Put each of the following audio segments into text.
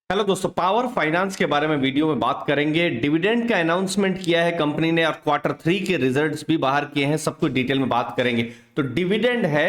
Hello दोस्तों, power finance के बारे में वीडियो में बात करेंगे। डिविडेंड का अनाउंसमेंट किया है कंपनी ने और क्वार्टर 3 के रिजल्ट्स भी बाहर किए हैं। सब कुछ डिटेल में बात करेंगे। तो डिविडेंड है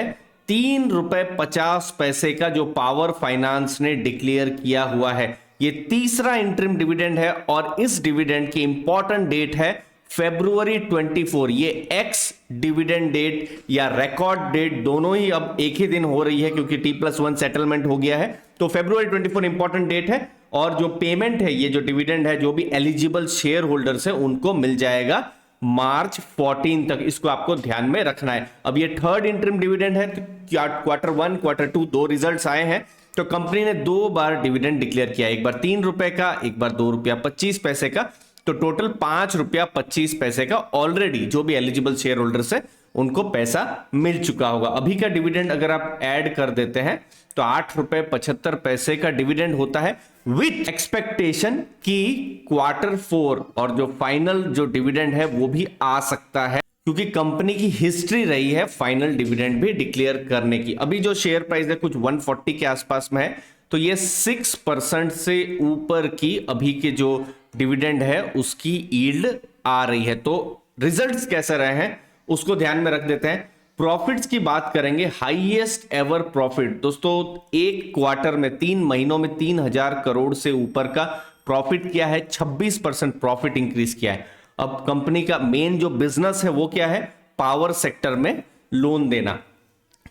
₹3.50 का जो पावर फाइनेंस ने डिक्लेयर किया हुआ है। ये तीसरा इंटरिम डिविडेंड है और इस डिविडेंड की इंपॉर्टेंट डेट है February 24। ये एक्स डिविडेंड डेट या रिकॉर्ड डेट दोनों ही अब एक ही दिन हो रही है क्योंकि T+1 सेटलमेंट हो गया है। तो February 24 इंपॉर्टेंट डेट है और जो पेमेंट है, ये जो डिविडेंड है, जो भी एलिजिबल शेयर होल्डर्स है उनको मिल जाएगा March 14 तक। इसको आपको ध्यान में रखना है। अब ये थर्ड इंटरिम डिविडेंड है। तो क्वार्टर 1 क्वार्टर 2 दो रिजल्ट्स आए हैं। तो कंपनी ने 2 बार डिविडेंड डिक्लेयर किया, एक बार ₹3 का, एक बार ₹2.25 का। तो टोटल ₹5.25 का ऑलरेडी जो भी एलिजिबल शेयर होल्डर्स है उनको पैसा मिल चुका होगा। अभी का डिविडेंड अगर आप ऐड कर देते हैं तो ₹8.75 का डिविडेंड होता है, विथ एक्सपेक्टेशन कि क्वार्टर 4 और जो फाइनल जो डिविडेंड है वो भी आ सकता है, क्योंकि कंपनी की हिस्ट्री रही है फाइनल डिविडेंड भी डिक्लेयर करने की। अभी जो शेयर प्राइस है कुछ 140 के आसपास में है। तो ये 6% से ऊपर की अभी के जो डिविडेंड है उसकी यील्ड आ रही है। तो रिजल्ट्स कैसे रहे हैं उसको ध्यान में रख देते हैं। प्रॉफिट्स की बात करेंगे। हाईएस्ट एवर प्रॉफिट दोस्तों, एक क्वार्टर में 3 महीनों में 3,000 करोड़ से ऊपर का प्रॉफिट किया है। 26% प्रॉफिट इंक्रीज किया है। अब कंपनी का मेन जो बिजनेस है वो क्या है? पावर सेक्टर में लोन देना।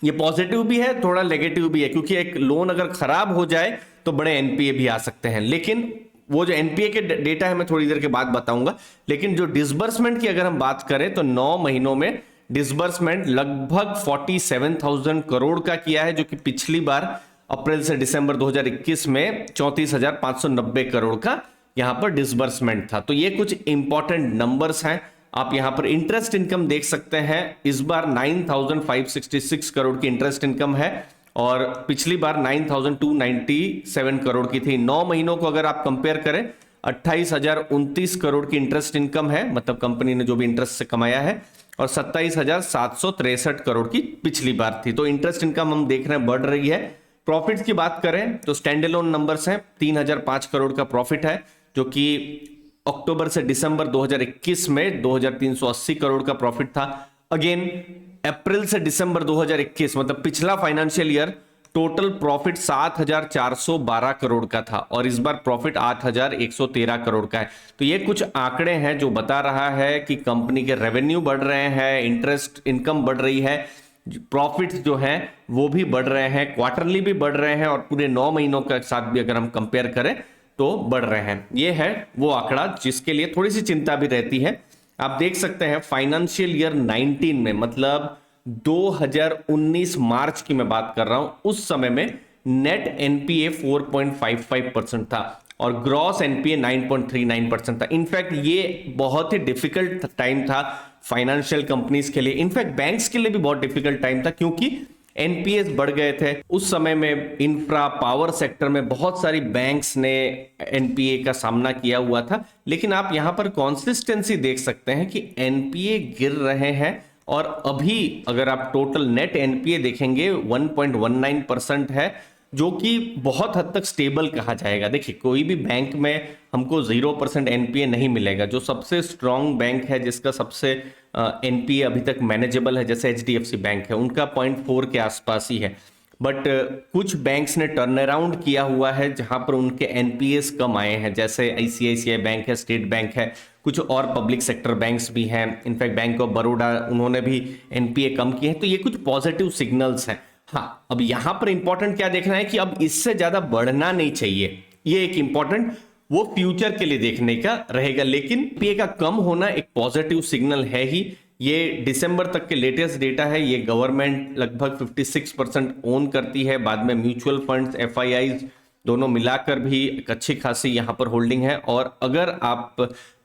ये पॉजिटिव भी है, थोड़ा नेगेटिव भी है, क्योंकि एक लोन अगर खराब हो जाए तो बड़े एनपीए भी आ सकते हैं। लेकिन वो जो एनपीए के डेटा है मैं थोड़ी देर के बाद बताऊंगा। लेकिन जो डिसबर्समेंट की अगर हम बात करें तो 9 महीनों में डिसबर्समेंट लगभग 47,000 करोड़ का किया है, जो कि पिछली बार अप्रैल से दिसंबर 2021 में 34,590 करोड़ का यहां पर डिसबर्समेंट था। तो ये कुछ इंपॉर्टेंट नंबर्स हैं। आप यहां पर इंटरेस्ट इनकम देख सकते हैं। इस बार 9,566 करोड़ की इंटरेस्ट इनकम है और पिछली बार 9,297 करोड़ की थी। 9 महीनों को अगर आप कंपेयर करें 28,029 करोड़ की इंटरेस्ट इनकम है, मतलब कंपनी ने जो भी इंटरेस्ट से कमाया है, और 27,763 करोड़ की पिछली बार थी। तो इंटरेस्ट इनकम हम देख रहे हैं बढ़ रही है। प्रॉफिट्स की बात करें तो स्टैंडअलोन नंबर्स हैं। 3,005 करोड़ का प्रॉफिट है, जो कि अक्टूबर से दिसंबर 2021 में 2,380 करोड़ का प्रॉफिट था। अगेन अप्रैल से दिसंबर 2021 मतलब पिछला financial year total profit 7,412 crore का था और इस बार प्रॉफिट 8,113 करोड़ का है। तो ये कुछ आंकड़े हैं जो बता रहा है कि कंपनी के रेवेन्यू बढ़ रहे हैं, इंटरेस्ट इनकम बढ़ रही है, प्रॉफिट जो है वो भी बढ़ रहे हैं, क्वार्टरली भी बढ़ रहे हैं और पूरे 9 महीनों के साथ भी अगर हम कंपेयर करें तो बढ़ रहे हैं। ये है वो आंकड़ा जिसके लिए थोड़ी सी चिंता भी रहती है। आप देख सकते हैं फाइनेंशियल ईयर 19 में, मतलब 2019 मार्च की मैं बात कर रहा हूं, उस समय में नेट एनपीए 4.55% था और ग्रॉस एनपीए 9.39% था। इनफैक्ट ये बहुत ही डिफिकल्ट टाइम था फाइनेंशियल कंपनीज के लिए, इनफैक्ट बैंक्स के लिए भी बहुत डिफिकल्ट टाइम था, क्योंकि एनपीएस बढ़ गए थे उस समय में। इंफ्रा पावर सेक्टर में बहुत सारी बैंक्स ने एनपीए का सामना किया हुआ था। लेकिन आप यहां पर कंसिस्टेंसी देख सकते हैं कि एनपीए गिर रहे हैं और अभी अगर आप टोटल नेट एनपीए देखेंगे 1.19% है, जो कि बहुत हद तक स्टेबल कहा जाएगा। देखिए, कोई भी बैंक में हमको 0% एनपीए नहीं मिलेगा। जो सबसे स्ट्रांग बैंक है, जिसका सबसे एनपीए अभी तक मैनेजेबल है, जैसे एचडीएफसी बैंक है, उनका 0.4 के आसपास ही है। बट कुछ बैंक्स ने टर्न अराउंड किया हुआ है जहां पर उनके एनपीएस कम आए हैं, जैसे आईसीआईसीआई बैंक है, स्टेट बैंक है, कुछ और पब्लिक सेक्टर बैंक्स भी हैं। इनफैक्ट बैंक ऑफ बड़ौदा, उन्होंने भी एनपीए कम किए हैं। तो ये कुछ पॉजिटिव सिग्नल्स हैं। हाँ, अब यहां पर इंपॉर्टेंट क्या देखना है कि अब इससे ज्यादा बढ़ना नहीं चाहिए। ये एक इंपॉर्टेंट वो फ्यूचर के लिए देखने का रहेगा। लेकिन पीए का कम होना एक पॉजिटिव सिग्नल है ही। ये दिसंबर तक के लेटेस्ट डेटा है। ये गवर्नमेंट लगभग 56% ओन करती है, बाद में म्यूचुअल फंड्स, एफआईआईज दोनों मिलाकर भी एक अच्छी खासी यहां पर होल्डिंग है। और अगर आप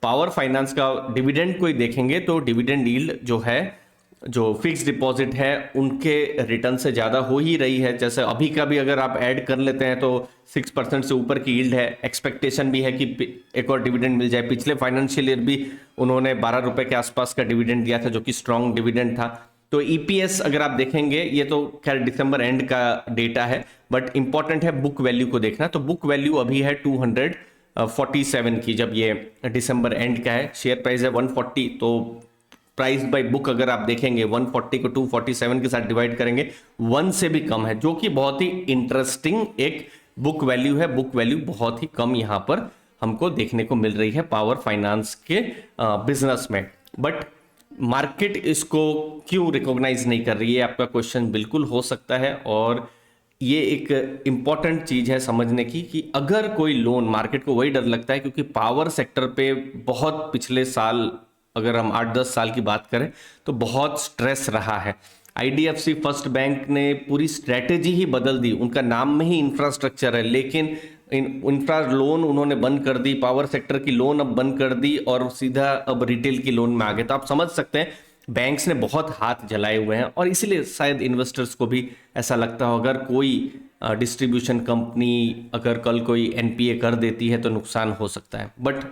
पावर फाइनेंस का डिविडेंड कोई देखेंगे तो डिविडेंड यील्ड जो है, जो फिक्स डिपॉजिट है, उनके रिटर्न से ज्यादा हो ही रही है। जैसे अभी का भी अगर आप ऐड कर लेते हैं तो 6% से ऊपर की यील्ड है। एक्सपेक्टेशन भी है कि एक और डिविडेंड मिल जाए। पिछले फाइनेंशियल ईयर भी उन्होंने ₹12 के आसपास का डिविडेंड दिया था, जो कि स्ट्रांग डिविडेंड था। तो ईपीएस अगर आप देखेंगे, ये तो खैर दिसंबर एंड का डेटा है, बट इंपॉर्टेंट है बुक वैल्यू को देखना। तो बुक वैल्यू अभी है 247 की, जब ये दिसंबर एंड का है। शेयर प्राइस है 140, तो प्राइस बाय बुक अगर आप देखेंगे 140 को 247 के साथ डिवाइड करेंगे, 1 से भी कम है, जो कि बहुत ही इंटरेस्टिंग एक बुक वैल्यू है। बुक वैल्यू बहुत ही कम यहां पर हमको देखने को मिल रही है पावर फाइनेंस के बिजनेस में। बट मार्केट इसको क्यों रिकॉग्नाइज नहीं कर रही है, आपका क्वेश्चन बिल्कुल हो सकता है। और ये एक इंपॉर्टेंट चीज है समझने की कि अगर कोई लोन, मार्केट को वही डर लगता है क्योंकि पावर सेक्टर पे बहुत पिछले साल, अगर हम 8-10 साल की बात करें तो बहुत स्ट्रेस रहा है। आईडीएफसी फर्स्ट बैंक ने पूरी स्ट्रेटेजी ही बदल दी, उनका नाम में ही इंफ्रास्ट्रक्चर है, लेकिन इंफ्रा लोन उन्होंने बंद कर दी, पावर सेक्टर की लोन अब बंद कर दी और सीधा अब रिटेल की लोन में आ गए। तो आप समझ सकते हैं बैंक्स ने बहुत हाथ जलाए हुए हैं, और इसीलिए शायद इन्वेस्टर्स को भी ऐसा लगता हो अगर कोई डिस्ट्रीब्यूशन कंपनी अगर कल कोई एनपीए कर देती है तो नुकसान हो सकता है। बट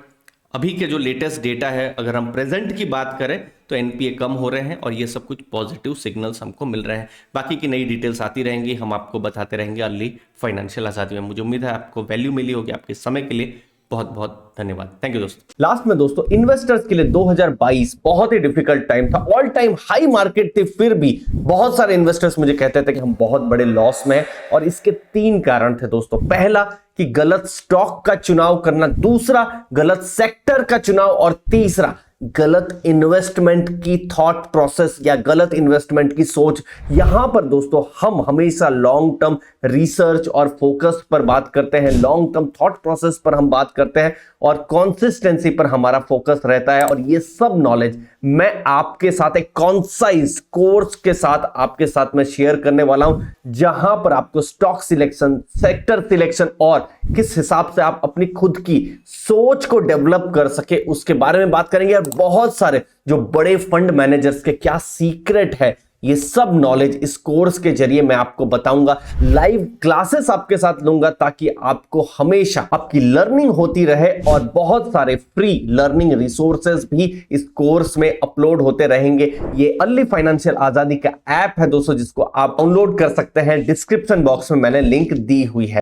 अभी के जो लेटेस्ट डेटा है, अगर हम प्रेजेंट की बात करें तो एनपीए कम हो रहे हैं और ये सब कुछ पॉजिटिव सिग्नल्स हमको मिल रहे हैं। बाकी की नई डिटेल्स आती रहेंगी, हम आपको बताते रहेंगे अर्ली फाइनेंशियल आजादी में। मुझे उम्मीद है आपको वैल्यू मिली होगी। आपके समय के लिए बहुत बहुत धन्यवाद। थैंक यू दोस्तों। लास्ट में दोस्तों, इन्वेस्टर्स के लिए 2022 बहुत ही डिफिकल्ट टाइम था, ऑल टाइम हाई मार्केट थी, फिर भी बहुत सारे इन्वेस्टर्स मुझे कहते थे कि हम बहुत बड़े लॉस में हैं, और इसके 3 कारण थे दोस्तों। पहला कि गलत स्टॉक का चुनाव करना, दूसरा गलत सेक्टर का चुनाव, और तीसरा गलत इन्वेस्टमेंट की थॉट प्रोसेस या गलत इन्वेस्टमेंट की सोच। यहां पर दोस्तों हम हमेशा लॉन्ग टर्म रिसर्च और फोकस पर बात करते हैं, लॉन्ग टर्म थॉट प्रोसेस पर हम बात करते हैं, और कंसिस्टेंसी पर हमारा फोकस रहता है। और ये सब नॉलेज मैं आपके साथ एक कॉन्साइज कोर्स के साथ आपके साथ में शेयर करने वाला हूं, जहां पर आपको स्टॉक सिलेक्शन, सेक्टर सिलेक्शन और किस हिसाब से आप अपनी खुद की सोच को डेवलप कर सके उसके बारे में बात करेंगे। और बहुत सारे जो बड़े फंड मैनेजर्स के क्या सीक्रेट है, ये सब नॉलेज इस कोर्स के जरिए मैं आपको बताऊंगा। लाइव क्लासेस आपके साथ लूंगा ताकि आपको हमेशा आपकी लर्निंग होती रहे, और बहुत सारे फ्री लर्निंग रिसोर्सेज भी इस कोर्स में अपलोड होते रहेंगे। ये अर्ली फाइनेंशियल आजादी का ऐप है दोस्तों, जिसको आप डाउनलोड कर सकते हैं। डिस्क्रिप्शन बॉक्स में मैंने लिंक दी हुई है।